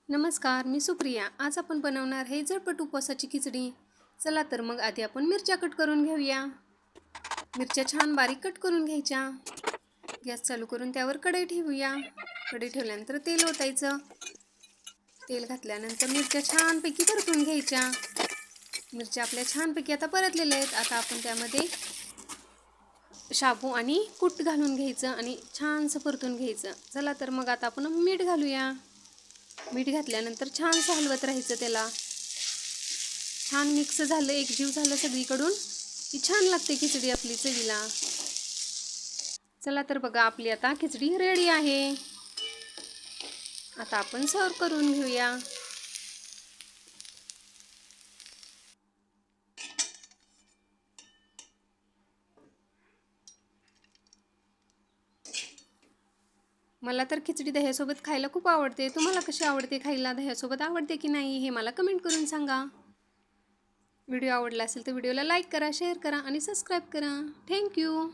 नमस्कार, मी सुप्रिया. आज आपण बनवणार आहे झटपट उपवासाची खिचडी. चला तर मग आधी आपण मिरच्या कट करून घेऊया. मिरच्या छान बारीक कट करून घ्यायच्या. गॅस चालू करून त्यावर कढई ठेवूया. कढई ठेवल्यानंतर तेल ओतायचं. तेल घातल्यानंतर मिरच्या छानपैकी परतून घ्यायच्या. मिरच्या आपल्या छानपैकी आता परतलेल्या आहेत. आता आपण त्यामध्ये शाबू आणि कूट घालून घ्यायचं आणि छानसं परतून घ्यायचं. चला तर मग आता आपण मीठ घालूया. मीठ घातल्यानंतर छानसं हलवत राहायचं. त्याला छान मिक्स झालं, एकजीव झालं सगळीकडून की छान लागते खिचडी आपली चवीला. चला तर बघा, आपली आता खिचडी रेडी आहे. आता आपण सर्व करून घेऊया. मला तर खिचडी दह्यासोबत खायला खूप आवडते. तुम्हाला कशी आवडते खायला? दह्यासोबत आवडते की नाही हे मला कमेंट करून सांगा. व्हिडिओ आवडला असेल तर व्हिडिओला लाईक करा, शेअर करा आणि सबस्क्राईब करा. थँक्यू.